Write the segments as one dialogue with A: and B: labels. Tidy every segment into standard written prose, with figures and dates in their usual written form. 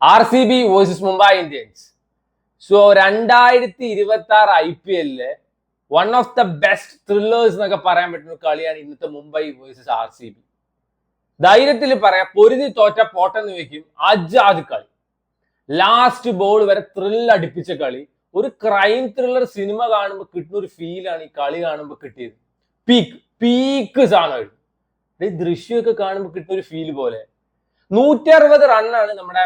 A: RCB versus Mumbai Indians. So 2026 IPL one of the best thrillers എന്നൊക്കെ പറയാൻ പറ്റുന്ന കളിയാണ് ഇന്നത്തെ മുംബൈ വേഴ്സസ് RCB. ധൈര്യത്തിൽ പറയാം, പൊരുതി തോറ്റ പോട്ടെന്ന് വെക്കും. അജാദ് കളി, ലാസ്റ്റ് ബോൾ വരെ ത്രില്ല് അടിപ്പിച്ച കളി. ഒരു ക്രൈം ത്രില്ലർ സിനിമ കാണുമ്പോൾ കിട്ടുന്ന ഒരു ഫീലാണ് ഈ കളി കാണുമ്പോൾ കിട്ടിയത്. പീക്ക് സാധനമായിരുന്നു. ഈ ദൃശ്യമൊക്കെ കാണുമ്പോൾ കിട്ടുന്ന ഒരു ഫീൽ പോലെ. 160 റണ്ണാണ് നമ്മുടെ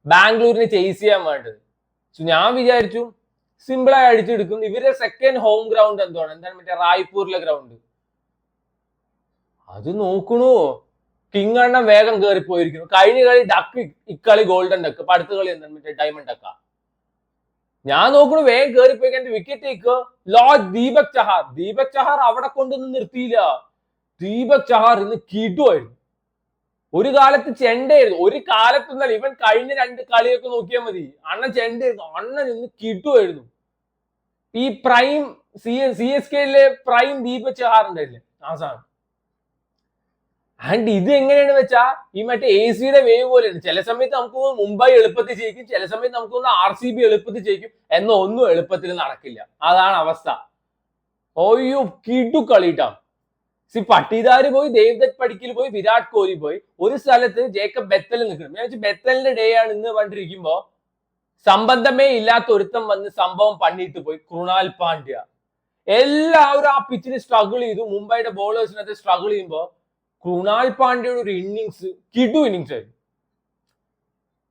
A: ബാംഗ്ലൂരിനെ ചേസ് ചെയ്യാൻ വേണ്ടത്. സോ ഞാൻ വിചാരിച്ചു സിമ്പിളായി അടിച്ചെടുക്കും. ഇവരുടെ സെക്കൻഡ് ഹോം ഗ്രൗണ്ട് എന്താണ് മറ്റേ റായ്പൂരിലെ ഗ്രൗണ്ട്. അത് നോക്കണു, കിങ് അണ്ണൻ വേഗം കയറി പോയിരിക്കുന്നു. കഴിഞ്ഞ കളി ഡക്ക്, ഇക്കളി ഗോൾഡൻ ഡക്ക്, ഇപ്പൊ അടുത്ത കളി എന്താണ് മറ്റേ ഡയമണ്ട് ഡക്ക. ഞാൻ നോക്കണു വേഗം കയറിപ്പോയി എന്റെ wicket take Lord Deepak Chahar അവിടെ കൊണ്ടൊന്നും നിർത്തിയില്ല. ദീപക് ചഹാർ ഇന്ന് കിടുവായിരുന്നു. ഒരു കാലത്ത് ചെണ്ടയായിരുന്നു, ഒരു കാലത്തൊന്നല്ല, ഇവൻ കഴിഞ്ഞ 2 കളിയൊക്കെ നോക്കിയാൽ മതി. അണ്ണൻ ചെണ്ടയായിരുന്നു, അണ്ണൻ ഇന്ന് കിടുവായിരുന്നു. ഈ പ്രൈം CSKയിലെ പ്രൈം ദീപക് ചഹാർ ഉണ്ടായില്ലേ, ആ സാധനം. ആൻഡ് ഇത് എങ്ങനെയാണ് വെച്ചാ ഈ മറ്റേ AC-യുടെ വേവ് പോലെയാണ്. ചില സമയത്ത് നമുക്ക് മുംബൈ എളുപ്പത്തിൽ ജയിക്കും, ചില സമയത്ത് നമുക്ക് RCB എളുപ്പത്തിൽ ജയിക്കും, ഒന്നും എളുപ്പത്തിൽ നടക്കില്ല. അതാണ് അവസ്ഥ. ഓയ്യോ കിടു കളിട്ടാ. പട്ടിദാര് പോയി, ദേവ്ദത്ത് പടിക്കൽ പോയി, വിരാട് കോഹ്ലി പോയി. ഒരു സ്ഥലത്ത് ജേക്കബ് ബെത്തൽ നിൽക്കണം. ഞാൻ വെച്ചാൽ ബെത്തലിന്റെ ഡേ ആണ് ഇന്ന് കണ്ടിരിക്കുമ്പോ സംബന്ധമേ ഇല്ലാത്ത ഒരുത്തം വന്ന് സംഭവം പണിയിട്ട് പോയി. കൃണാൽ പാണ്ഡ്യ. എല്ലാവരും ആ പിച്ചിന് സ്ട്രഗിൾ ചെയ്തു. മുംബൈയുടെ ബോളേഴ്സിനകത്ത് സ്ട്രഗിൾ ചെയ്യുമ്പോ കൃണാൽ പാണ്ഡ്യയുടെ ഒരു ഇന്നിങ്സ് കിടു ഇന്നിങ്സ് ആയിരുന്നു.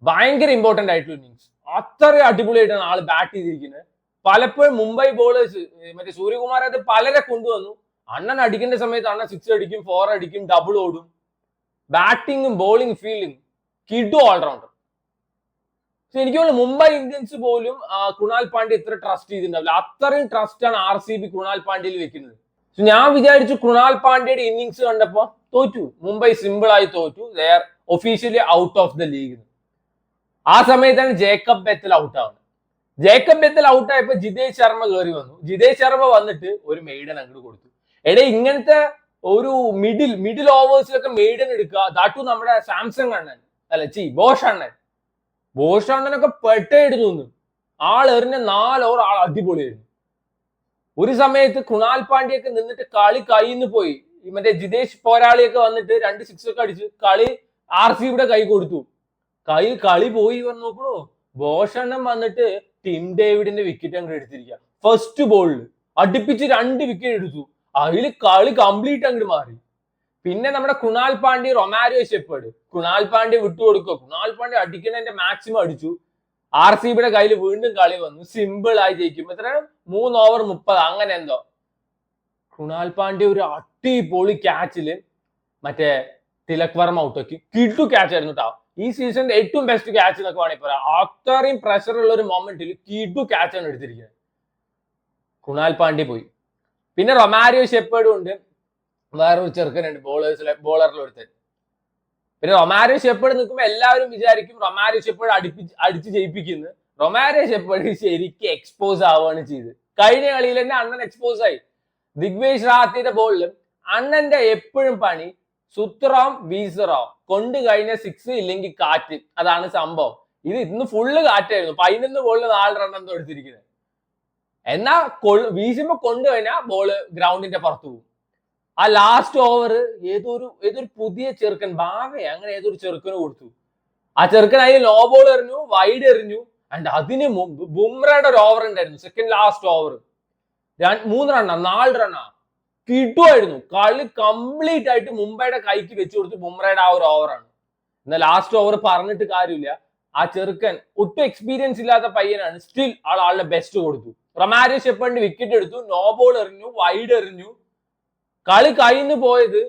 A: ഭയങ്കര ഇമ്പോർട്ടന്റ് ആയിട്ടുള്ള ഇന്നിങ്സ്. അത്രയും അടിപൊളിയായിട്ടാണ് ആള് ബാറ്റ് ചെയ്തിരിക്കുന്നത്. പലപ്പോഴും മുംബൈ ബോളേഴ്സ് മറ്റേ സൂര്യകുമാർ അത് പലരെ കൊണ്ടുവന്നു. അണ്ണൻ അടിക്കേണ്ട സമയത്ത് അണ്ണൻ 6 അടിക്കും, 4 അടിക്കും, ഡബിൾ ഓടും. ബാറ്റിങ്ങും ബോളിംഗ് ഫീൽഡിങ് കിടു ഓൾറൗണ്ടർ. എനിക്ക് തോന്നുന്നു മുംബൈ ഇന്ത്യൻസ് പോലും കൃണാൽ പാണ്ഡ്യ ഇത്ര ട്രസ്റ്റ് ചെയ്തിട്ടുണ്ടാവില്ല. അത്രയും ട്രസ്റ്റ് ആണ് RCB കൃണാൽ പാണ്ഡ്യയിൽ വെക്കുന്നത്. ഞാൻ വിചാരിച്ചു കൃണാൽ പാണ്ഡ്യയുടെ ഇന്നിങ്സ് കണ്ടപ്പോ തോറ്റു, മുംബൈ സിമ്പിൾ ആയി തോറ്റു, they are officially out of the league. ആ സമയത്താണ് ജേക്കബ് ബെത്തൽ ഔട്ട് ആവുന്നത്. ജേക്കബ് ബെത്തൽ ഔട്ട് ആയപ്പോ ജിതേഷ് ശർമ്മ കയറി വന്നു. ജിതേഷ് ശർമ്മ വന്നിട്ട് ഒരു മെയ്ഡൻ അങ്ങോട്ട് കൊടുത്തു. ഇങ്ങനത്തെ ഒരു മിഡിൽ ഓവേഴ്സിലൊക്കെ മെയ്ഡൻ എടുക്കുക. ദാട്ടു നമ്മുടെ സാംസങ് അണ്ണൻ അല്ല ബോഷ് അണ്ണനൊക്കെ പെട്ടെടുന്നു. ആൾ എറിഞ്ഞ 4 ഓവർ ആൾ അടിപൊളിയായിരുന്നു. ഒരു സമയത്ത് കൃണാൽ പാണ്ഡ്യയൊക്കെ നിന്നിട്ട് കളി കയ്യിന്ന് പോയി. മറ്റേ ജിതേഷ് പോരാളിയൊക്കെ വന്നിട്ട് 2 6 ഒക്കെ അടിച്ച് കളി RCBയുടെ കൈ കൊടുത്തു. കളി പോയി നോക്കണോ, ബോഷണ്ണൻ വന്നിട്ട് ടിം ഡേവിഡിന്റെ വിക്കറ്റ് അങ്ങ് എടുത്തിരിക്കുക. ഫസ്റ്റ് ബോളിൽ അടുപ്പിച്ച് 2 വിക്കറ്റ് എടുത്തു. അതിൽ കളി കംപ്ലീറ്റ് അങ്ങോട്ട് മാറി. പിന്നെ നമ്മുടെ കൃണാൽ പാണ്ഡ്യ, റൊമാരിയോ ഷെപ്പേർഡ്. കൃണാൽ പാണ്ഡ്യ വിട്ടുകൊടുക്കുക. കൃണാൽ പാണ്ഡ്യ അടിക്കുന്നതിന്റെ മാക്സിമം അടിച്ചു. RCBയുടെ കയ്യിൽ വീണ്ടും കളി വന്നു. സിമ്പിൾ ആയി ജയിക്കും. എത്രയാണ് 3 ഓവർ 30 അങ്ങനെ എന്തോ. കൃണാൽ പാണ്ഡ്യ ഒരു അടിപൊളി ക്യാച്ചില് മറ്റേ തിലക് വർമ്മ ഔട്ടാക്കി. കിടു ക്യാച്ച് ആയിരുന്നു കേട്ടോ. ഈ സീസണിന്റെ ഏറ്റവും ബെസ്റ്റ് ക്യാച്ച് എന്നൊക്കെ വേണമെങ്കിൽ പറയാം. അത്രയും പ്രഷർ ഉള്ള ഒരു മൊമെന്റിൽ കിടു ക്യാച്ചാണ് എടുത്തിരിക്കുന്നത്. കൃണാൽ പാണ്ഡ്യ പോയി. പിന്നെ റൊമാരിയോ ഷെപ്പേർഡും ഉണ്ട്, വേറൊരു ചെറുക്കനുണ്ട് ബോളറിൽ ഒരുത്തൻ. പിന്നെ റൊമാരിയോ ഷെപ്പേർഡ് നിൽക്കുമ്പോൾ എല്ലാവരും വിചാരിക്കും റൊമാരിയോ ഷെപ്പേർഡ് അടിച്ച് ജയിപ്പിക്കുന്നു. റൊമാരിയോ ഷെപ്പേർഡ് ശരിക്കും എക്സ്പോസ് ആവുകയാണ് ചെയ്ത്. കഴിഞ്ഞ കളിയിൽ തന്നെ അണ്ണൻ എക്സ്പോസ് ആയി. ദിഗ്വേഷ് റാത്തിയുടെ ബോളിലും അണ്ണന്റെ എപ്പോഴും പണി സുത്രാം വീസറാം കൊണ്ട് കഴിഞ്ഞ 6 ഇല്ലെങ്കിൽ കാറ്റ്. അതാണ് സംഭവം. ഇന്ന് ഫുള്ള് കാറ്റായിരുന്നു. 11 ബോളിൽ 4 റൺ എന്തോ എടുത്തിരിക്കുന്നത്. എന്നാ വീശുമ്പോ കൊണ്ടുകഴിഞ്ഞാൽ ബോള് ഗ്രൗണ്ടിന്റെ പുറത്തു പോകും. ആ ലാസ്റ്റ് ഓവർ ഏതൊരു പുതിയ ചെറുക്കൻ ഭാവയെ അങ്ങനെ ഏതൊരു ചെറുക്കന് കൊടുത്തു. ആ ചെറുക്കൻ അതിൽ ലോ ബോൾ എറിഞ്ഞു, വൈഡ് എറിഞ്ഞു. ആൻഡ് അതിന് ബുംറയുടെ ഒരു ഓവർ ഉണ്ടായിരുന്നു, സെക്കൻഡ് ലാസ്റ്റ് ഓവർ. 3 റണ്ണാ 4 റണ്ണാ കിട്ടുമായിരുന്നു. കളി കംപ്ലീറ്റ് ആയിട്ട് മുംബൈയുടെ കൈക്ക് വെച്ചു കൊടുത്തു ബുംറയുടെ ആ ഒരു ഓവറാണ്. എന്നാൽ ലാസ്റ്റ് ഓവർ പറഞ്ഞിട്ട് കാര്യമില്ല. ആ ചെറുക്കൻ ഒട്ടും എക്സ്പീരിയൻസ് ഇല്ലാത്ത പയ്യനാണ്. സ്റ്റിൽ ആളുടെ ബെസ്റ്റ് കൊടുത്തു. റൊമാരിയോ ഷെപ്പേർഡിന് വിക്കറ്റ് എടുത്തു, നോ ബോൾ എറിഞ്ഞു, വൈഡ് എറിഞ്ഞു. കളി കയ്യിന്ന് പോയത്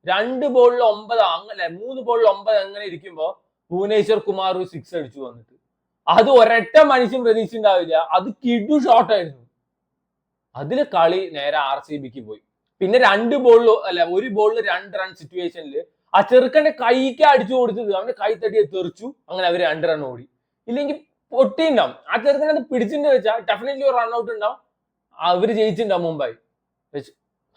A: 2 ബോളിൽ 9 അങ്ങനെ 3 ബോളിൽ 9 അങ്ങനെ ഇരിക്കുമ്പോ ഭുവനേശ്വർ കുമാർ 6 അടിച്ചു വന്നിട്ട്. അത് ഒരൊറ്റ മനുഷ്യൻ പ്രതീക്ഷിച്ചിട്ടുണ്ടാവില്ല. അത് കിടു ഷോട്ടായിരുന്നു. അതില് കളി നേരെ RCBക്ക് പോയി. പിന്നെ 1 ബോളിൽ 2 റൺ സിറ്റുവേഷനിൽ ആ ചെറുക്കന്റെ കൈക്ക് അടിച്ചു കൊടുത്തത് അവന്റെ കൈ തട്ടിയെ തെറിച്ചു. അങ്ങനെ അവര് 2 റൺ ഓടി. ഇല്ലെങ്കിൽ പൊട്ടിണ്ടാവും. ആ ചെറുക്കനെ അത് പിടിച്ചിട്ട് വെച്ചാൽ ഡെഫിനറ്റ്ലി ഒരു റൺ ഔട്ട് ഉണ്ടാവും. അവര് ജയിച്ചിട്ടുണ്ടാവും മുംബൈ.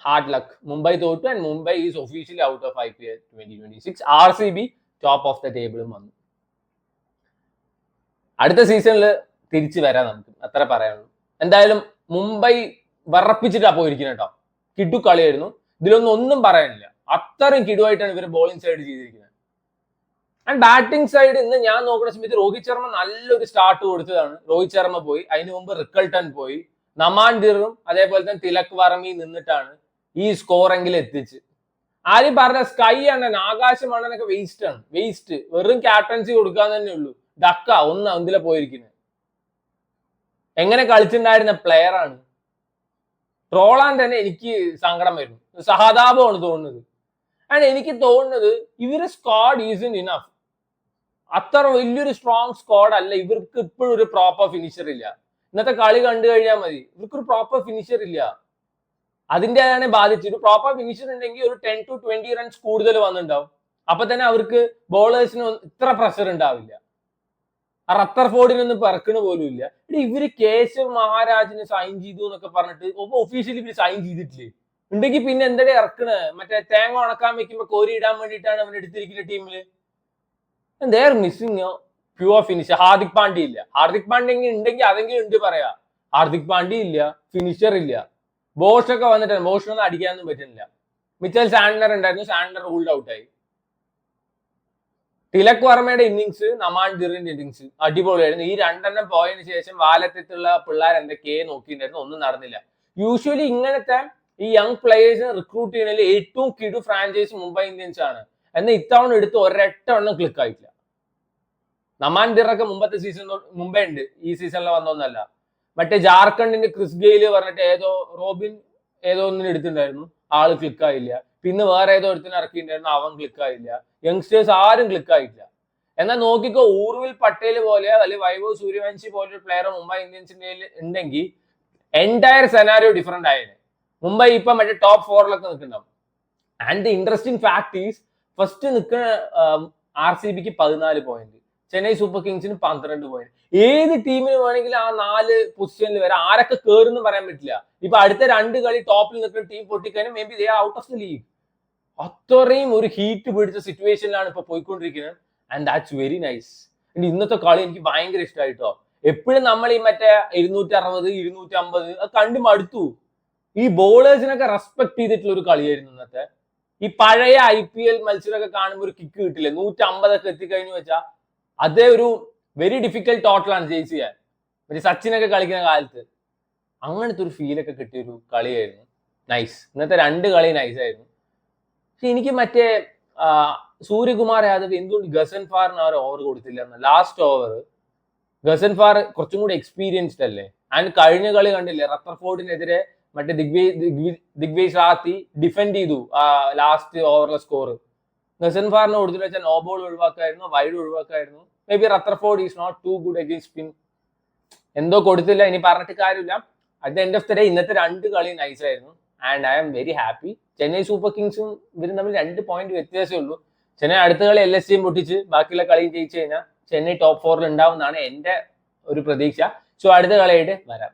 A: Hard luck. മുംബൈ തോറ്റു. And Mumbai is officially out of IPL 2026. RCB top of the ടേബിളും വന്നു. അടുത്ത സീസണിൽ തിരിച്ചു വരാം നമുക്ക്, അത്ര പറയാനുള്ളൂ. എന്തായാലും മുംബൈ വിറപ്പിച്ചിട്ടാ പോയിരിക്കുന്നത് കേട്ടോ. കിടു കളിയായിരുന്നു, ഇതിലൊന്നും ഒന്നും പറയാനില്ല. അത്രയും കിടുവായിട്ടാണ് ഇവർ ബോളിംഗ് സൈഡ് ചെയ്തിരിക്കുന്നത്. ആൻഡ് ബാറ്റിംഗ് സൈഡ് ഇന്ന് ഞാൻ നോക്കുന്ന സമയത്ത് രോഹിത് ശർമ്മ നല്ലൊരു സ്റ്റാർട്ട് കൊടുത്തതാണ്. രോഹിത് ശർമ്മ പോയി, അതിനു മുമ്പ് റിക്കൾട്ടൺ പോയി, നമാൻഡിറും അതേപോലെ തന്നെ തിലക് വർമ്മയും നിന്നിട്ടാണ് ഈ സ്കോറെങ്കിലും എത്തിച്ച്. ആരും പറഞ്ഞ സ്കൈ ആണ് ആകാശമാണെന്നൊക്കെ വേസ്റ്റ് ആണ്, വേസ്റ്റ്. വെറും ക്യാപ്റ്റൻസി കൊടുക്കാൻ തന്നെ ഉള്ളൂ. ഡക്ക ഒന്ന് അതിലെ പോയിരിക്കുന്നത്. എങ്ങനെ കളിച്ചിട്ടുണ്ടായിരുന്ന പ്ലെയർ ആണ്. ട്രോളാൻ തന്നെ എനിക്ക് സങ്കടം വരുന്നു, സഹതാപമാണ് തോന്നുന്നത്. ആൻഡ് എനിക്ക് തോന്നുന്നത് ഇവര് സ്ക്വാഡ് ഈസ് ഇനഫ്. അത്ര വലിയൊരു സ്ട്രോങ് സ്ക്വാഡ് അല്ല. ഇവർക്ക് ഇപ്പോഴും ഒരു പ്രോപ്പർ ഫിനിഷർ ഇല്ല. ഇന്നത്തെ കളി കണ്ടു കഴിഞ്ഞാൽ മതി, ഇവർക്കൊരു പ്രോപ്പർ ഫിനിഷർ ഇല്ല. അതിൻ്റെതാണ് ബാധിച്ചത്. ഒരു പ്രോപ്പർ ഫിനിഷർ ഉണ്ടെങ്കിൽ ഒരു 10 to 20 റൺസ് കൂടുതൽ വന്നിട്ടുണ്ടാവും. അപ്പൊ തന്നെ അവർക്ക് ബോളേഴ്സിന് ഇത്ര പ്രഷർ ഉണ്ടാവില്ല. ആ റത്തർഫോർഡിനൊന്നും പറക്കണ പോലും ഇല്ല. ഇവര് കേശവ് മഹാരാജിന് സൈൻ ചെയ്തു എന്നൊക്കെ പറഞ്ഞിട്ട് ഒഫീഷ്യലി ഇവര് സൈൻ ചെയ്തിട്ടില്ലേ? ഉണ്ടെങ്കിൽ പിന്നെ എന്തൊക്കെ ഇറക്കണേ? മറ്റേ തേങ്ങ ഉണക്കാൻ വെക്കുമ്പോ കോരി ഇടാൻ വേണ്ടിയിട്ടാണ് അവൻ എടുത്തിരിക്കുന്ന ടീമില്. Missing pure finisher. Hardik Pandya ഇല്ല. ഹാർദിക് പാണ്ഡ്യ ഉണ്ടെങ്കിൽ അതെങ്കിലും ഉണ്ട് പറയാ. ഹാർദിക് പാണ്ഡ്യ ഇല്ല, ഫിനിഷർ ഇല്ല. ബോഷ് ഒക്കെ വന്നിട്ടാണ്, ബോഷിനൊന്നും അടിക്കാനൊന്നും പറ്റുന്നില്ല. മിച്ചൽ സാൻഡർ ഉണ്ടായിരുന്നു, സാൻഡർ റൂൾഡ് ഔട്ടായി. തിലക് വർമ്മയുടെ ഇന്നിങ്സ്, നമാൻഡിറിന്റെ ഇന്നിങ്സ് അടിപൊളിയായിരുന്നു. ഈ രണ്ടെണ്ണം പോയതിനു ശേഷം വാലത്തുള്ള പിള്ളേർ എന്തൊക്കെയോ നോക്കിയിട്ടുണ്ടായിരുന്നു, ഒന്നും നടന്നില്ല. യൂഷ്വലി ഇങ്ങനത്തെ ഈ യങ് പ്ലേയേഴ്സിനെ റിക്രൂട്ട് ചെയ്യുന്നതിൽ ഏറ്റവും കിടു ഫ്രാഞ്ചൈസ് മുംബൈ ഇന്ത്യൻസ് ആണ്. എന്നാൽ ഇത്തവണ എടുത്ത് ഒരൊറ്റ എണ്ണം ക്ലിക്ക് ആയിട്ടില്ല. നമാൻഡിറൊക്കെ മുമ്പത്തെ സീസൺ മുമ്പേ ഉണ്ട്, ഈ സീസണിൽ വന്നൊന്നല്ല. മറ്റേ ജാർഖണ്ഡിന്റെ ക്രിസ് ഗെയില് പറഞ്ഞിട്ട് ഏതോ റോബിൻ ഏതോ ഒന്നിന് എടുത്തിട്ടുണ്ടായിരുന്നു, ആള് ക്ലിക്ക് ആയില്ല. പിന്നെ വേറെ ഏതോ ഒരുത്തിന് ഇറക്കിയിട്ടുണ്ടായിരുന്നു, അവൻ ക്ലിക്ക് ആയില്ല. യങ്സ്റ്റേഴ്സ് ആരും ക്ലിക്ക് ആയില്ല. എന്നാൽ നോക്കിക്കോ, ഊർവിൽ പട്ടേൽ പോലെ അല്ലെങ്കിൽ വൈഭവ് സൂര്യവംശി പോലൊരു പ്ലെയർ മുംബൈ ഇന്ത്യൻസിന്റെ ഉണ്ടെങ്കിൽ എൻറ്റയർ സെനാരിയോ ഡിഫറെന്റ് ആയേനെ. മുംബൈ ഇപ്പൊ മറ്റേ ടോപ്പ് 4 നിൽക്കുന്നുണ്ടാവും. And the interesting fact is, first നിൽക്കുന്ന RCBക്ക് 14 പോയിന്റ്, ചെന്നൈ സൂപ്പർ കിങ്സിന് 12 പോയിന്റ്. ഏത് ടീമിന് വേണമെങ്കിലും ആ 4 പൊസിഷനിൽ വരെ ആരൊക്കെ കയറുന്നു പറയാൻ പറ്റില്ല. ഇപ്പൊ അടുത്ത 2 കളി ടോപ്പിൽ നിൽക്കുന്ന ടീം പൊട്ടിക്കാനും maybe they are out of the league. അത്രയും ഒരു ഹീറ്റ് പിടിച്ച സിറ്റുവേഷനിലാണ് ഇപ്പൊ പോയിക്കൊണ്ടിരിക്കുന്നത്. And that's very nice. ഇന്നത്തെ കളി എനിക്ക് ഭയങ്കര ഇഷ്ടമായിട്ടോ. എപ്പോഴും നമ്മൾ ഈ മറ്റേ 260, 250 അത് കണ്ടു മടുത്തു. ഈ ബോളേഴ്സിനൊക്കെ റെസ്പെക്ട് ചെയ്തിട്ടുള്ള ഒരു കളിയായിരുന്നു ഇന്നത്തെ. ഈ പഴയ IPL മത്സരമൊക്കെ കാണുമ്പോൾ ഒരു കിക്ക് കിട്ടില്ലേ, 150 എത്തിക്കഴിഞ്ഞു വെച്ചാൽ അതേ ഒരു വെരി ഡിഫിക്കൽട്ട് ടോട്ടലാണ് ചേസ് ചെയ്യാൻ. മറ്റേ സച്ചിനൊക്കെ കളിക്കുന്ന കാലത്ത് അങ്ങനത്തെ ഒരു ഫീലൊക്കെ കിട്ടിയൊരു കളിയായിരുന്നു. നൈസ്. ഇന്നത്തെ 2 കളി നൈസ് ആയിരുന്നു. പക്ഷെ എനിക്ക് മറ്റേ സൂര്യകുമാർ യാദവ് എന്തുകൊണ്ട് ഗസൻഫാറിന് അവർ ഓവർ കൊടുത്തില്ല എന്ന്. ലാസ്റ്റ് ഓവർ ഗസൻഫാർ കുറച്ചും കൂടി എക്സ്പീരിയൻസ്ഡ് അല്ലേ. ആൻഡ് കഴിഞ്ഞ കളി കണ്ടില്ലേ, റത്തർഫോർഡിനെതിരെ മറ്റേ ദിഗ്വേഷ് റാത്തി ഡിഫെൻഡ് ചെയ്തു ലാസ്റ്റ് ഓവറിലെ സ്കോർ. ഗസൻഫാറിന് കൊടുത്തിട്ട് വെച്ചാൽ നോ ബോൾ ഒഴിവാക്കായിരുന്നു, വൈഡ് ഒഴിവാക്കായിരുന്നു. Maybe Rutherford is not too good against spin. എന്തോ കൊടുത്തില്ല, ഇനി പറഞ്ഞിട്ട് കാര്യമില്ല. At the end of the day ഇന്നത്തെ 2 കളി നൈസ് ആയിരുന്നു. And I am very happy. Chennai super കിങ്സും ഇവരും തമ്മിൽ 2 പോയിന്റ് വ്യത്യാസമേ ഉള്ളൂ. ചെന്നൈ അടുത്ത കളി LSGയും പൊട്ടിച്ച് ബാക്കിയുള്ള കളിയും ജയിച്ചു കഴിഞ്ഞാൽ ചെന്നൈ ടോപ്പ് 4 ഉണ്ടാവും എന്നാണ് എന്റെ ഒരു പ്രതീക്ഷ. സോ അടുത്ത കളിയായിട്ട് വരാം.